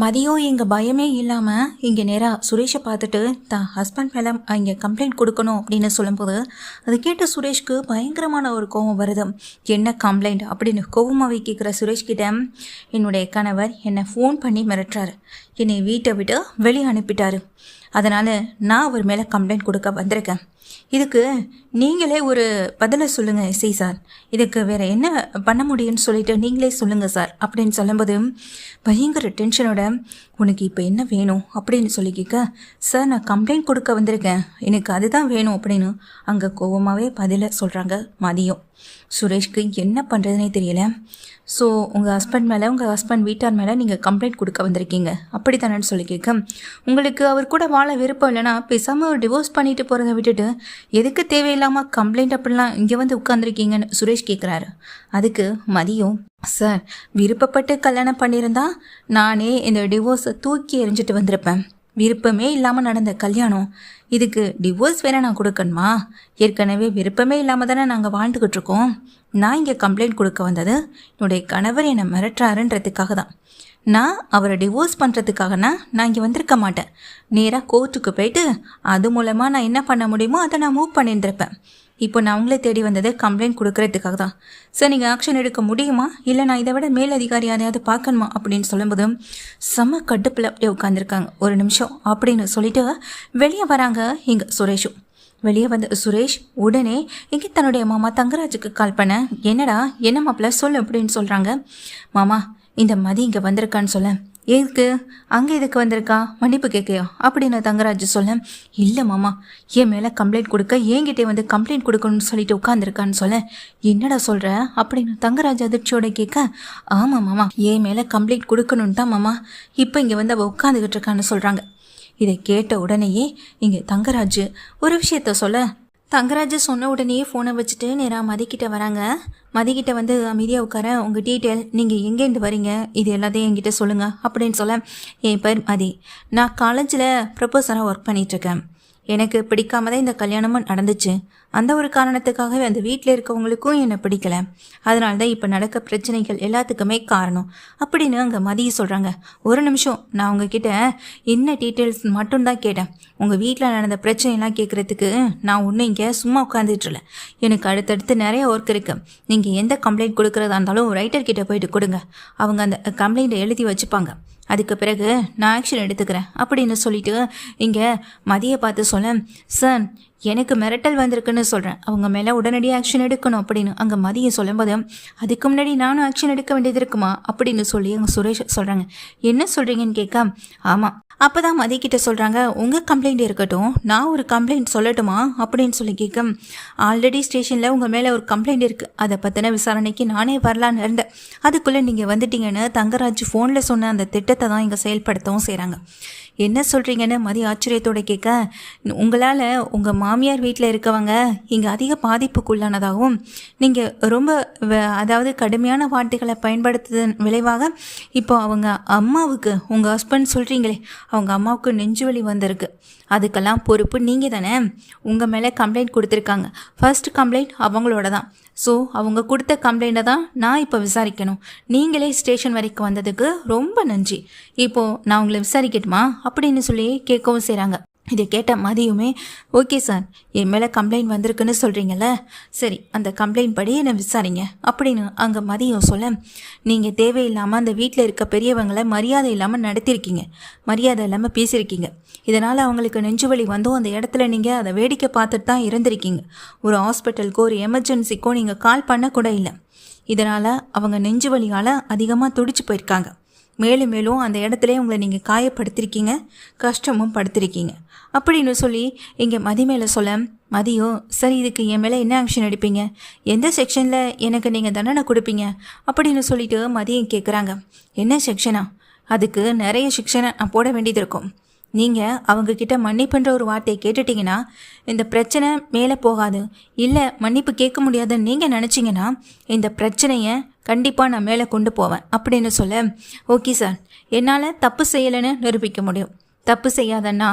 மதியம் இங்கே பயமே இல்லாமல் இங்கே நேராக சுரேஷை பார்த்துட்டு தான் ஹஸ்பண்ட் மேலே இங்கே கம்ப்ளைண்ட் கொடுக்கணும் அப்படின்னு சொல்லும்போது அது கேட்ட சுரேஷ்க்கு பயங்கரமான ஒரு கோபம் வருது. என்ன கம்ப்ளைண்ட் அப்படின்னு கோபமாகவே கேட்குற சுரேஷ்கிட்ட, என்னுடைய கணவர் என்னை ஃபோன் பண்ணி மிரட்டுறாரு, என்னை வீட்டை விட்டு வெளியே அனுப்பிட்டாரு, அதனால் நான் அவர் மேலே கம்ப்ளைண்ட் கொடுக்க வந்திருக்கேன். இதுக்கு நீங்களே ஒரு பதிலை சொல்லுங்கள் எஸ்ஐ சார், இதுக்கு வேறு என்ன பண்ண முடியும்னு சொல்லிட்டு நீங்களே சொல்லுங்கள் சார் அப்படின்னு சொல்லும்போது பயங்கர டென்ஷனோட, உனக்கு இப்போ என்ன வேணும் அப்படின்னு சொல்லி கேட்க, சார் நான் கம்ப்ளைண்ட் கொடுக்க வந்திருக்கேன், எனக்கு அதுதான் வேணும் அப்படின்னு அங்கே கோபமாகவே பதிலை சொல்கிறாங்க மதியம். சுரேஷ்க்கு என்ன பண்ணுறதுனே தெரியல. ஸோ உங்கள் ஹஸ்பண்ட் மேலே, உங்கள் ஹஸ்பண்ட் வீட்டார் மேலே நீங்கள் கம்ப்ளைண்ட் கொடுக்க வந்திருக்கீங்க அப்படி தானேன்னு சொல்லி கேட்க, உங்களுக்கு அவர் கூட வாழ விருப்பம் இல்லைனா பேசாமல் ஒரு டிவோர்ஸ் பண்ணிட்டு போகிறத விட்டுட்டு எதுக்கு தேவையில்லாமல் கம்ப்ளைண்ட் அப்படிலாம் இங்கே வந்து உட்காந்துருக்கீங்கன்னு சுரேஷ் கேட்குறாரு. அதுக்கு மதியம், சார் விருப்பப்பட்டு கல்யாணம் பண்ணியிருந்தா நானே இந்த டிவோர்ஸை தூக்கி எறிஞ்சிட்டு வந்திருப்பேன். விருப்பமே இல்லாமல் நடந்த கல்யாணம், இதுக்கு டிவோர்ஸ் வேற நான் கொடுக்கணுமா? ஏற்கனவே விருப்பமே இல்லாமல் தானே நாங்கள் வாழ்ந்துக்கிட்டு இருக்கோம். நான் இங்கே கம்ப்ளைண்ட் கொடுக்க வந்தது என்னுடைய கணவர் என்னை மிரட்டுறாருன்றதுக்காக தான். நான் அவரை டிவோர்ஸ் பண்ணுறதுக்காகனா நான் இங்கே வந்திருக்க மாட்டேன். நேராக கோர்ட்டுக்கு போயிட்டு அது மூலமாக நான் என்ன பண்ண முடியுமோ அதை நான் மூவ் பண்ணியிருந்திருப்பேன். இப்போ நான் அவங்களே தேடி வந்தது கம்ப்ளைண்ட் கொடுக்கறதுக்காக தான். சார் நீங்கள் ஆக்ஷன் எடுக்க முடியுமா, இல்லை நான் இதை விட மேலதிகாரி யாரையாவது பார்க்கணுமா அப்படின்னு சொல்லும்போது செம்ம கடுப்பில் அப்படியே உட்காந்துருக்காங்க. ஒரு நிமிஷம் அப்படின்னு சொல்லிட்டு வெளியே வராங்க இங்கே சுரேஷும். வெளியே வந்த சுரேஷ் உடனே இங்கே தன்னுடைய மாமா தங்கராஜுக்கு கால் பண்ண, என்னடா என்ன மாப்பிள்ள சொல்லு அப்படின்னு சொல்கிறாங்க. மாமா இந்த மதி இங்கே வந்திருக்கான்னு சொல்ல, எதுக்கு அங்கே எதுக்கு வந்திருக்கா, மன்னிப்பு கேட்கையா அப்படின்னு தங்கராஜ் சொல்ல, இல்லை மாமா என் மேலே கம்ப்ளைண்ட் கொடுக்க என்கிட்டே வந்து கம்ப்ளைண்ட் கொடுக்கணும்னு சொல்லிட்டு உட்காந்துருக்கான்னு சொல்ல, என்னடா சொல்கிற அப்படின்னு தங்கராஜ் அதிர்ச்சியோட கேட்க, ஆமாம் மாமா என் மேலே கம்ப்ளைண்ட் கொடுக்கணுன்னு தான் மாமா இப்போ இங்கே வந்து அவள் உட்காந்துக்கிட்டு இருக்கான்னு சொல்கிறாங்க. இதை கேட்ட உடனேயே இங்கே தங்கராஜ் ஒரு விஷயத்த சொல்ல, தங்கராஜ் சொன்ன உடனே ஃபோனை வச்சுட்டு நேராக மதிக்கிட்ட வராங்க. மதிக்கிட்ட வந்து அமைதியாக உட்கார, உங்கள் டீட்டெயில், நீங்கள் எங்கேருந்து வரீங்க, இது எல்லாத்தையும் என்கிட்ட சொல்லுங்கள் அப்படின்னு சொல்ல, என் பேர் மதி, நான் காலேஜில் ப்ரொஃபஸராக ஒர்க் பண்ணிகிட்ருக்கேன். எனக்கு பிடிக்காம தான் இந்த கல்யாணமும் நடந்துச்சு. அந்த ஒரு காரணத்துக்காகவே அந்த வீட்டில் இருக்கவங்களுக்கும் என்னை பிடிக்கலை. அதனால தான் இப்போ நடக்க பிரச்சனைகள் எல்லாத்துக்குமே காரணம் அப்படின்னு அங்கே மதிய சொல்கிறாங்க. ஒரு நிமிஷம், நான் உங்ககிட்ட என்ன டீட்டெயில்ஸ் மட்டும்தான் கேட்டேன். உங்கள் வீட்டில் நடந்த பிரச்சனைலாம் கேட்குறதுக்கு நான் ஒன்றும் இங்கே சும்மா உட்காந்துட்டுல. எனக்கு அடுத்தடுத்து நிறைய ஒர்க் இருக்குது. நீங்கள் எந்த கம்ப்ளைண்ட் கொடுக்குறதா இருந்தாலும் ரைட்டர்கிட்ட போயிட்டு கொடுங்க, அவங்க அந்த கம்ப்ளைண்ட்டை எழுதி வச்சுப்பாங்க. அதுக்கு பிறகு நான் ஆக்ஷன் எடுத்துக்கிறேன் அப்படின்னு சொல்லிட்டு இங்கே மதியை பார்த்து சொல்ல, சார் எனக்கு மிரட்டல் வந்திருக்குன்னு சொல்கிறேன், அவங்க மேலே உடனடியாக ஆக்ஷன் எடுக்கணும் அப்படின்னு அங்கே மதியை சொல்லும்போது, அதுக்கு முன்னாடி நானும் ஆக்ஷன் எடுக்க வேண்டியது இருக்குமா அப்படின்னு சொல்லி அங்கே சுரேஷ் சொல்கிறாங்க. என்ன சொல்கிறீங்கன்னு கேட்க, ஆமாம். அப்போ தான் மதிக்கிட்ட சொல்கிறாங்க, உங்கள் கம்ப்ளைண்ட் இருக்கட்டும், நான் ஒரு கம்ப்ளைண்ட் சொல்லட்டுமா அப்படின்னு சொல்லி கேட்க, ஆல்ரெடி ஸ்டேஷனில் உங்கள் மேலே ஒரு கம்ப்ளைண்ட் இருக்குது, அதை பற்றின விசாரணைக்கு நானே வரலான்னு இருந்தேன். அதுக்குள்ளே நீங்கள் வந்துட்டீங்கன்னு தங்கராஜ் ஃபோனில் சொன்ன அந்த திட்டத்தை தான் இங்கே செயல்படுத்தவும் செய்கிறாங்க. என்ன சொல்கிறீங்கன்னு மதி ஆச்சரியத்தோடு கேட்க, உங்களால் உங்கள் மாமியார் வீட்டில் இருக்கவங்க இங்கே அதிக பாதிப்புக்குள்ளானதாகவும் நீங்கள் ரொம்ப அதாவது கடுமையான வார்த்தைகளை பயன்படுத்துவதன் விளைவாக இப்போ அவங்க அம்மாவுக்கு, உங்கள் ஹஸ்பண்ட் சொல்கிறீங்களே அவங்க அம்மாவுக்கு நெஞ்சு வலி வந்திருக்கு, அதுக்கெல்லாம் பொறுப்பு நீங்கள் தானே. உங்கள் மேலே கம்ப்ளைண்ட் கொடுத்துருக்காங்க, ஃபர்ஸ்ட் கம்ப்ளைண்ட் அவங்களோட தான். ஸோ அவங்க கொடுத்த கம்ப்ளைண்ட்டை தான் நான் இப்போ விசாரிக்கணும். நீங்களே ஸ்டேஷன் வரைக்கும் வந்ததுக்கு ரொம்ப நன்றி. இப்போது நான் உங்களை விசாரிக்கட்டுமா அப்படின்னு சொல்லி கேட்கவும் செய்கிறாங்க. இதை கேட்ட மதியுமே, ஓகே சார், என் மேலே கம்ப்ளைண்ட் வந்திருக்குன்னு சொல்கிறீங்கல்ல, சரி அந்த கம்ப்ளைண்ட் படி என்னை விசாரிங்க அப்படின்னு அங்கே மதியம் சொல்ல, நீங்கள் தேவையில்லாமல் அந்த வீட்டில் இருக்க பெரியவங்களை மரியாதை இல்லாமல் நடத்திருக்கீங்க, மரியாதை இல்லாமல் பேசியிருக்கீங்க. இதனால் அவங்களுக்கு நெஞ்சு வலி வந்தோம் அந்த இடத்துல நீங்கள் அதை வேடிக்கை பார்த்துட்டு தான் இருந்திருக்கீங்க. ஒரு ஹாஸ்பிட்டலுக்கோ ஒரு எமர்ஜென்சிக்கோ நீங்கள் கால் பண்ணக்கூட இல்லை. இதனால் அவங்க நெஞ்சு வலியால் அதிகமாக துடிச்சு போயிருக்காங்க. மேலும் மேலும் அந்த இடத்துல உங்களை நீங்கள் காயப்படுத்திருக்கீங்க, கஷ்டமும் படுத்திருக்கீங்க அப்படின்னு சொல்லி இங்கே மதி மேலே சொல்ல, மதியோ சரி இதுக்கு என் மேலே என்ன ஆக்ஷன் எடுப்பீங்க, எந்த செக்ஷனில் எனக்கு நீங்கள் தண்டனை கொடுப்பீங்க அப்படின்னு சொல்லிட்டு மதியம் கேட்குறாங்க. என்ன செக்ஷனா, அதுக்கு நிறைய செக்ஷனை நான் போட வேண்டியது இருக்கும். நீங்கள் அவங்கக்கிட்ட மன்னிப்புன்ற ஒரு வார்த்தையை கேட்டுட்டிங்கன்னா இந்த பிரச்சனை மேலே போகாது. இல்லை மன்னிப்பு கேட்க முடியாதுன்னு நீங்கள் நினச்சிங்கன்னா இந்த பிரச்சனையை கண்டிப்பாக நான் மேலே கொண்டு போவேன் அப்படின்னு சொல்ல, ஓகே சார், என்னால் தப்பு செய்யலைன்னு நிரூபிக்க முடியும். தப்பு செய்யாதன்னா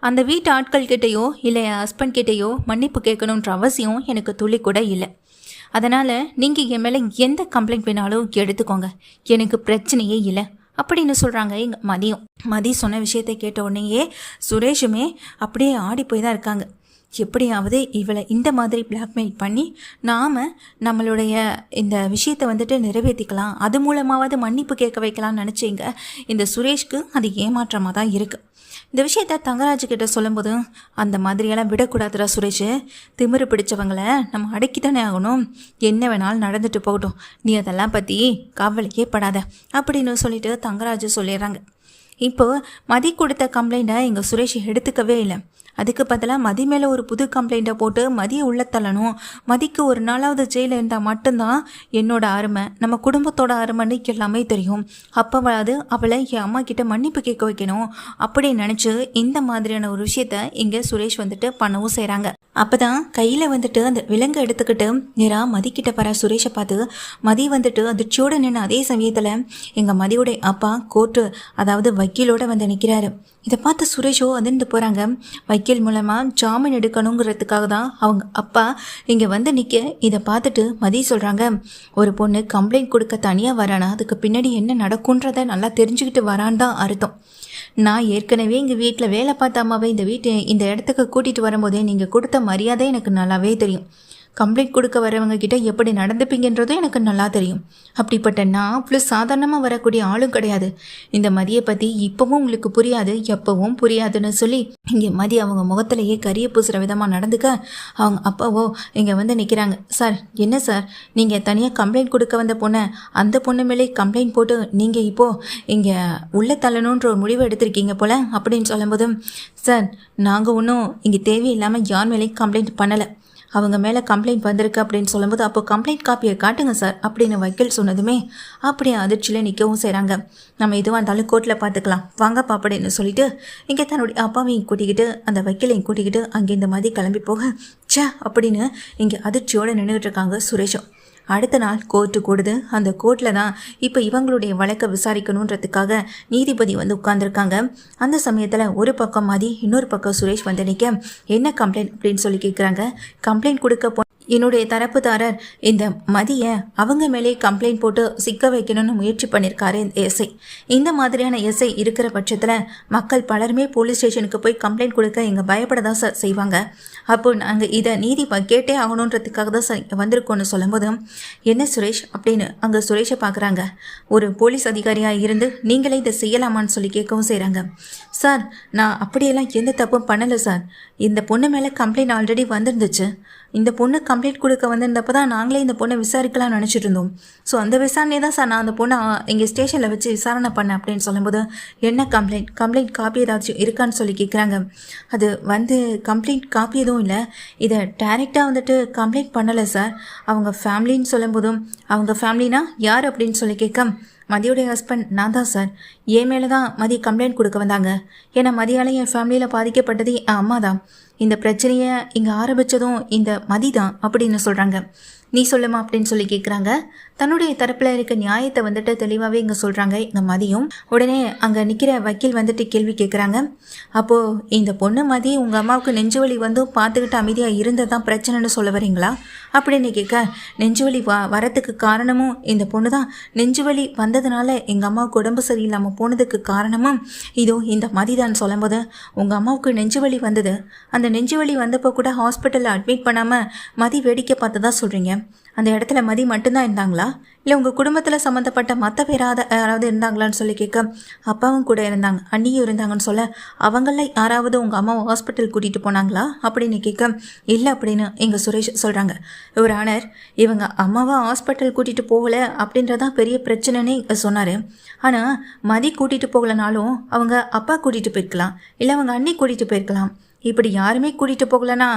அந்த வீட்டு ஆட்கள்கிட்டையோ இல்லை என் ஹஸ்பண்ட் கிட்டேயோ மன்னிப்பு கேட்கணுன்ற அவசியம் எனக்கு துளி கூட இல்லை. அதனால் நீங்கள் என் மேலே எந்த கம்ப்ளைண்ட் வேணாலும் எடுத்துக்கோங்க, எனக்கு பிரச்சனையே இல்லை அப்படின்னு சொல்கிறாங்க எங்கள் மதி சொன்ன விஷயத்தை கேட்ட உடனேயே சுரேஷுமே அப்படியே ஆடி போய் தான் இருக்காங்க. எப்படியாவது இவளை இந்த மாதிரி பிளாக்மெயில் பண்ணி நாம் நம்மளுடைய இந்த விஷயத்தை வந்துட்டு நிறைவேற்றிக்கலாம், அது மூலமாவது மன்னிப்பு கேட்க வைக்கலாம்னு நினச்சிங்க. இந்த சுரேஷ்க்கு அது ஏமாற்றமாக தான் இருக்குது. இந்த விஷயத்த தங்கராஜுக்கிட்ட சொல்லும்போது, அந்த மாதிரியெல்லாம் விடக்கூடாதுடா சுரேஷ், திமிரு பிடிச்சவங்களை நம்ம அடக்கித்தானே ஆகணும், என்ன வேணாலும் நடந்துட்டு போகட்டும், நீ அதெல்லாம் பற்றி கவலையே படாத அப்படின்னு சொல்லிட்டு தங்கராஜு சொல்லிடுறாங்க. இப்போது மதி கொடுத்த கம்ப்ளைண்ட்டை எங்கள் சுரேஷ் எடுத்துக்கவே இல்லை. அதுக்கு பதிலாக மதி மேலே ஒரு புது கம்ப்ளைண்ட்டை போட்டு மதியை உள்ள தள்ளணும், மதிக்கு ஒரு நாளாவது ஜெயிலில் இருந்தால் மட்டும்தான் என்னோட அருமை, நம்ம குடும்பத்தோட அருமைன்னு எல்லாமே தெரியும், அப்போவாது அவளை என் அம்மா கிட்ட மன்னிப்பு கேட்க வைக்கணும் அப்படின்னு நினச்சி இந்த மாதிரியான ஒரு விஷயத்த இங்கே சுரேஷ் வந்துட்டு பண்ணவும் செய்கிறாங்க. அப்போ தான் கையில் வந்துட்டு அந்த விலங்கு எடுத்துக்கிட்டு நேராக மதிக்கிட்ட வர சுரேஷை பார்த்து மதி வந்துட்டு அதிர்ச்சியோடு நின்று அதே சமயத்தில் எங்கள் மதியோடைய அப்பா கோர்ட்டு அதாவது வக்கீலோடு வந்து நிற்கிறாரு. இதை பார்த்து சுரேஷோ அதிர்ந்து போகிறாங்க. வக்கீல் மூலமாக ஜாமீன் எடுக்கணுங்கிறதுக்காக தான் அவங்க அப்பா இங்கே வந்து நிற்க. இதை பார்த்துட்டு மதி சொல்கிறாங்க, ஒரு பொண்ணு கம்ப்ளைண்ட் கொடுக்க தனியாக வரானா அதுக்கு பின்னாடி என்ன நடக்குன்றதை நல்லா தெரிஞ்சுக்கிட்டு வரான்னு தான் அர்த்தம். நான் ஏற்கனவே எங்கள் வீட்டில் வேலை பார்த்த அம்மாவை இந்த இடத்துக்கு கூட்டிகிட்டு வரும்போதே நீங்கள் கொடுத்த மரியாதை எனக்கு நல்லாவே தெரியும். கம்ப்ளைண்ட் கொடுக்க வரவங்க கிட்ட எப்படி நடந்துப்பீங்கன்றதும் எனக்கு நல்லா தெரியும். அப்படிப்பட்ட நான் அவ்வளோ சாதாரணமாக வரக்கூடிய ஆளும் கிடையாது. இந்த மதியை பற்றி இப்போவும் உங்களுக்கு புரியாது, எப்போவும் புரியாதுன்னு சொல்லி இங்கே மதி அவங்க முகத்திலேயே கரிய பூசுகிற விதமாக நடந்துக்க அவங்க அப்பாவோ இங்கே வந்து நிற்கிறாங்க. சார் என்ன சார், நீங்கள் தனியாக கம்ப்ளைண்ட் கொடுக்க வந்த பொண்ணை அந்த பொண்ணு மேலே கம்ப்ளைண்ட் போட்டு நீங்கள் இப்போது இங்கே உள்ளே தள்ளணுன்ற ஒரு முடிவை எடுத்திருக்கீங்க போல் அப்படின்னு சொல்லும்போது, சார் நாங்கள் ஒன்றும் இங்கே தேவையில்லாமல் யார் மேலேயும் கம்ப்ளைண்ட் பண்ணலை, அவங்க மேலே கம்ப்ளைண்ட் வந்திருக்கு அப்படின்னு சொல்லும்போது, அப்போ கம்ப்ளைண்ட் காப்பியை காட்டுங்க சார் அப்படின்னு வக்கீல் சொன்னதுமே அப்படியே அதிர்ச்சியில் நிற்கவும் செய்கிறாங்க. நம்ம எதுவாக இருந்தாலும் கோர்ட்டில் பார்த்துக்கலாம் வாங்கப்பா அப்படின்னு சொல்லிட்டு இங்கே தன்னுடைய அப்பாவையும் கூட்டிக்கிட்டு அந்த வக்கீலையும் கூட்டிக்கிட்டு அங்கே இந்த மாதிரி கிளம்பி போக சே அப்படின்னு இங்கே அதிர்ச்சியோடு நின்றுட்டு இருக்காங்க சுரேஷும். அடுத்த நாள் கோர்ட்டு கூடுது. அந்த கோர்ட்டில் தான் இப்போ இவங்களுடைய வழக்கை விசாரிக்கணுன்றதுக்காக நீதிபதி வந்து உட்கார்ந்துருக்காங்க. அந்த சமயத்தில் ஒரு பக்கம் மதி, இன்னொரு பக்கம் சுரேஷ் வந்து நிற்க, என்ன கம்ப்ளைண்ட் அப்படின்னு சொல்லி கேட்குறாங்க. கம்ப்ளைண்ட் கொடுக்க என்னுடைய தரப்புதாரர் இந்த மதியை அவங்க மேலே கம்ப்ளைண்ட் போட்டு சிக்க வைக்கணும்னு முயற்சி பண்ணியிருக்காரு இந்த எஸ்ஐ. இந்த மாதிரியான எஸ்ஐ இருக்கிற பட்சத்தில் மக்கள் பலருமே போலீஸ் ஸ்டேஷனுக்கு போய் கம்ப்ளைண்ட் கொடுக்க எங்கள் பயப்பட தான் சார் செய்வாங்க. அப்போ நாங்கள் இதை நீதி கேட்டே ஆகணுன்றதுக்காக தான் சார் வந்திருக்கோன்னு சொல்லும்போது, என்ன சுரேஷ் அப்படின்னு அங்கே சுரேஷை பார்க்குறாங்க. ஒரு போலீஸ் அதிகாரியாக இருந்து நீங்களே இதை செய்யலாமான்னு சொல்லி கேட்கவும் செய்கிறாங்க. சார் நான் அப்படியெல்லாம் எந்த தப்பும் பண்ணலை சார், இந்த பொண்ணு மேலே கம்ப்ளைண்ட் ஆல்ரெடி வந்துருந்துச்சு, இந்த பொண்ணு கம்ப்ளைண்ட் கொடுக்க வந்திருந்தப்போ தான் நாங்களே இந்த பொண்ணை விசாரிக்கலாம்னு நினச்சிட்டு இருந்தோம். ஸோ அந்த விசாரணையை தான் சார் நான் அந்த பொண்ணை இங்கே ஸ்டேஷனில் வச்சு விசாரணை பண்ணேன் அப்படின்னு சொல்லும்போது, என்ன கம்ப்ளைண்ட் காப்பி ஏதாச்சும் இருக்கான்னு சொல்லி கேட்குறாங்க. அது வந்து கம்ப்ளைண்ட் காப்பி எதுவும் இல்லை, இதை டைரெக்டாக வந்துட்டு கம்ப்ளைண்ட் பண்ணலை சார், அவங்க ஃபேமிலின்னு சொல்லும்போதும் அவங்க ஃபேமிலினா யார் அப்படின்னு சொல்லி கேட்க, மதியோடைய ஹஸ்பண்ட் நான் தான் சார், என் மேலே தான் மதி கம்ப்ளைண்ட் கொடுக்க வந்தாங்க, ஏன்னா மதியால் என் ஃபேமிலியில் பாதிக்கப்பட்டதே என் அம்மா தான், இந்த பிரச்சனையை இங்கே ஆரம்பித்ததும் இந்த மதி தான் அப்படின்னு சொல்கிறாங்க. நீ சொல்லுமா அப்படின்னு சொல்லி கேட்குறாங்க. தன்னுடைய தரப்பில் இருக்க நியாயத்தை வந்துட்டு தெளிவாகவே இங்கே சொல்கிறாங்க இங்கே மதியும். உடனே அங்கே நிற்கிற வக்கீல் வந்துட்டு கேள்வி கேட்குறாங்க. அப்போது இந்த பொண்ணு மதி உங்கள் அம்மாவுக்கு நெஞ்சு வலி வந்து பார்த்துக்கிட்டு அமைதியாக இருந்தது தான் பிரச்சனைன்னு சொல்ல வரீங்களா அப்படின்னு கேட்க, நெஞ்சு வலி வரத்துக்கு காரணமும் இந்த பொண்ணு தான், நெஞ்சு வலி வந்ததுனால எங்கள் அம்மாவுக்கு உடம்பு சரியில்லாமல் போனதுக்கு காரணமும் இதோ இந்த மதி தான் சொல்லும்போது, உங்கள் அம்மாவுக்கு நெஞ்சு வலி வந்தது, அந்த நெஞ்சு வலி வந்தப்போ கூட ஹாஸ்பிட்டலில் அட்மிட் பண்ணாமல் மதி வேடிக்கை பார்த்ததா சொல்கிறீங்க, அந்த இடத்துல மதி மட்டும்தான் இருந்தாங்களா, இல்லை உங்கள் குடும்பத்தில் சம்மந்தப்பட்ட மற்ற யாராவது இருந்தாங்களான்னு சொல்லி கேட்க, அப்பாவும் கூட இருந்தாங்க, அண்ணியும் இருந்தாங்கன்னு சொல்ல, அவங்கள யாராவது உங்கள் அம்மாவை ஹாஸ்பிட்டல் கூட்டிகிட்டு போனாங்களா அப்படின்னு கேட்க, இல்லை அப்படின்னு எங்கள் சுரேஷ் சொல்கிறாங்க. ஒரு ஆனர் இவங்க அம்மாவை ஹாஸ்பிட்டல் கூட்டிகிட்டு போகலை அப்படின்றதான் பெரிய பிரச்சனைன்னு சொன்னார். ஆனால் மதி கூட்டிகிட்டு போகலனாலும் அவங்க அப்பா கூட்டிகிட்டு போயிருக்கலாம், இல்லை அவங்க அண்ணி கூட்டிகிட்டு போயிருக்கலாம், இப்படி யாருமே கூட்டிகிட்டு போகலனா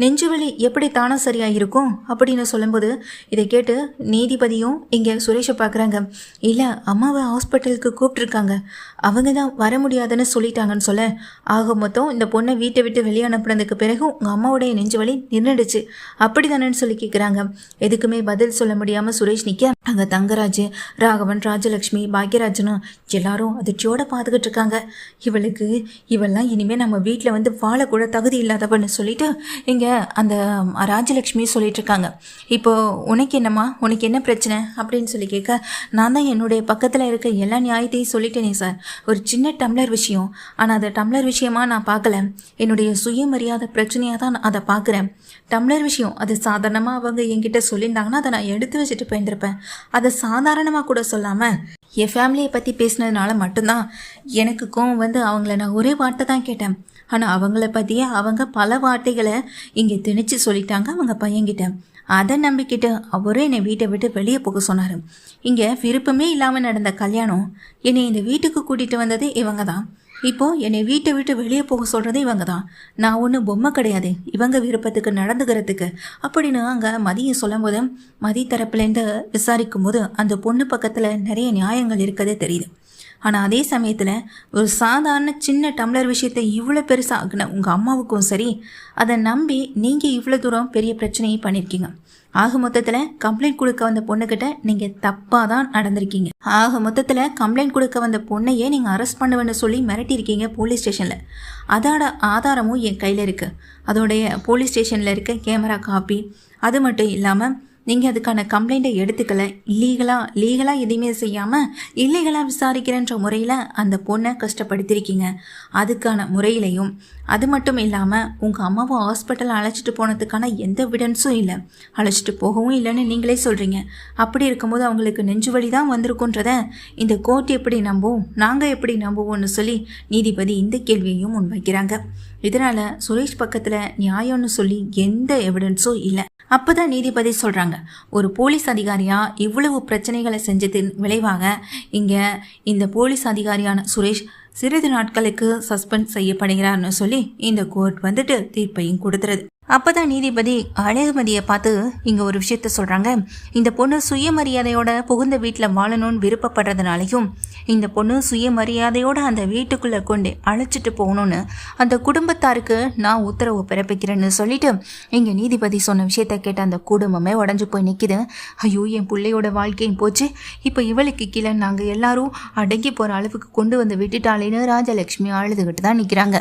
நெஞ்சுவலி எப்படி தானே சரியாக இருக்கும் அப்படின்னு சொல்லும்போது, இதை கேட்டு நீதிபதியும் இங்கே சுரேஷை பார்க்குறாங்க. இல்லை அம்மாவை ஹாஸ்பிட்டலுக்கு கூப்பிட்ருக்காங்க, அவங்க தான் வர முடியாதுன்னு சொல்லிட்டாங்கன்னு சொல்ல, ஆக மொத்தம் இந்த பொண்ணை வீட்டை விட்டு வெளியே அனுப்புனதுக்கு பிறகு உங்கள் அம்மாவுடைய நெஞ்சுவலி நின்றுடுச்சு அப்படி தானேன்னு சொல்லி கேட்குறாங்க. எதுக்குமே பதில் சொல்ல முடியாமல் சுரேஷ் நிற்க, அங்கே தங்கராஜ், ராகவன், ராஜலக்ஷ்மி, பாக்யராஜனும் எல்லாரும் அதிர்ச்சியோடு பார்த்துக்கிட்டு இருக்காங்க. இவெல்லாம் இனிமேல் நம்ம வீட்டில் வந்து வாழ கூட தகுதி இல்லாதவன்னு சொல்லிட்டு இங்கே அந்த ராஜலக்ஷ்மி சொல்லிட்டு இருக்காங்க. இப்போ உனக்கு என்னம்மா, உனக்கு என்ன பிரச்சனை அப்படின்னு சொல்லி கேட்க, நான் தான் என்னுடைய பக்கத்தில் இருக்க எல்லா நியாயத்தையும் சொல்லிட்டேனே சார். ஒரு சின்ன டம்ளர் விஷயம், ஆனால் அதை டம்ளர் விஷயமா நான் பார்க்கல, என்னுடைய சுயமரியாதை பிரச்சனையாக தான் நான் அதை பார்க்குறேன். டம்ளர் விஷயம் அது சாதாரணமாக அவங்க என்கிட்ட சொல்லியிருந்தாங்கன்னா அதை நான் எடுத்து வச்சுட்டு போயிருந்திருப்பேன். அதை சாதாரணமாக கூட சொல்லாமல் என் ஃபேமிலியை பற்றி பேசினதுனால மட்டும்தான் எனக்கு கோவம் வந்து அவங்கள நான் ஒரே வார்த்தை தான் கேட்டேன். ஆனால் அவங்கள பற்றியே அவங்க பல வார்த்தைகளை இங்கே திணிச்சு சொல்லிட்டாங்க அவங்க பையன்கிட்ட. அதை நம்பிக்கிட்டு அவரே என்னை வீட்டை விட்டு வெளியே போக சொன்னார். இங்கே விருப்பமே இல்லாமல் நடந்த கல்யாணம், என்னை இந்த வீட்டுக்கு கூட்டிகிட்டு வந்தது இவங்க தான். இப்போது என்னை வீட்டை விட்டு வெளியே போக சொல்கிறது இவங்க தான். நான் ஒன்றும் பொம்மை கிடையாது இவங்க விருப்பத்துக்கு நடந்துக்கிறதுக்கு அப்படின்னு அங்கே மதியம் சொல்லும்போது மதி தரப்புலேருந்து விசாரிக்கும் போது அந்த பொண்ணு பக்கத்தில் நிறைய நியாயங்கள் இருக்கதே தெரியுது. ஆனால் அதே சமயத்தில் ஒரு சாதாரண சின்ன டம்ளர் விஷயத்தை இவ்வளோ பெருசாகின உங்கள் அம்மாவுக்கும் சரி, அதை நம்பி நீங்கள் இவ்வளோ தூரம் பெரிய பிரச்சனையை பண்ணியிருக்கீங்க. ஆக மொத்தத்தில் கம்ப்ளைண்ட் கொடுக்க வந்த பொண்ணுக்கிட்ட நீங்கள் தப்பாக தான் நடந்திருக்கீங்க. ஆக மொத்தத்தில் கம்ப்ளைண்ட் கொடுக்க வந்த பொண்ணையே நீங்கள் அரெஸ்ட் பண்ணுவேன்னு சொல்லி மிரட்டியிருக்கீங்க போலீஸ் ஸ்டேஷனில். அதோட ஆதாரமும் என் கையில் இருக்குது. அதோடைய போலீஸ் ஸ்டேஷனில் இருக்க கேமரா காப்பி. அது மட்டும் இல்லாமல் நீங்கள் அதுக்கான கம்ப்ளைண்ட்டை எடுத்துக்கல, லீகலாக எதையுமே செய்யாமல் இல்லீகலாக விசாரிக்கிறன்ற முறையில் அந்த பொண்ணை கஷ்டப்படுத்திருக்கீங்க. அதுக்கான முறையிலையும் அது மட்டும் இல்லாமல் உங்கள் அம்மாவை ஹாஸ்பிட்டல் அழைச்சிட்டு போனதுக்கான எந்த எவிடன்ஸும் இல்லை, அழைச்சிட்டு போகவும் இல்லைன்னு நீங்களே சொல்கிறீங்க. அப்படி இருக்கும்போது அவங்களுக்கு நெஞ்சு வலி தான் வந்திருக்குன்றத இந்த கோர்ட் எப்படி நம்புவோம், நாங்கள் எப்படி நம்புவோம்னு சொல்லி நீதிபதி இந்த கேள்வியையும் முன்வைக்கிறாங்க. இதனால் சுரேஷ் பக்கத்தில் நியாயம்னு சொல்லி எந்த எவிடன்ஸும் இல்லை. அப்போ தான் நீதிபதி சொல்கிறாங்க, ஒரு போலீஸ் அதிகாரியாக இவ்வளவு பிரச்சனைகளை செஞ்சதின் விளைவாக இங்கே இந்த போலீஸ் அதிகாரியான சுரேஷ் சிறிது நாட்களுக்கு சஸ்பெண்ட் செய்யப்படுகிறார்னு சொல்லி இந்த கோர்ட் வந்துட்டு தீர்ப்பையும் கொடுத்துருது. அப்போ தான் நீதிபதி அழகுமதியை பார்த்து இங்கே ஒரு விஷயத்த சொல்கிறாங்க. இந்த பொண்ணு சுயமரியாதையோட புகுந்த வீட்டில் வாழணும்னு விருப்பப்படுறதுனாலையும் இந்த பொண்ணு சுயமரியாதையோடு அந்த வீட்டுக்குள்ளே கொண்டு அழைச்சிட்டு போகணுன்னு அந்த குடும்பத்தாருக்கு நான் உத்தரவு பிறப்பிக்கிறேன்னு சொல்லிட்டு இங்கே நீதிபதி சொன்ன விஷயத்த கேட்ட அந்த குடும்பமே உடஞ்சி போய் நிற்கிது. ஐயோ, என் பிள்ளையோட வாழ்க்கையும் போச்சு, இப்போ இவளுக்கு கீழே நாங்கள் எல்லாரும் அடங்கி போகிற அளவுக்கு கொண்டு வந்து விட்டுட்டாலேன்னு ராஜலட்சுமி அழுதுகிட்டு தான் நிற்கிறாங்க.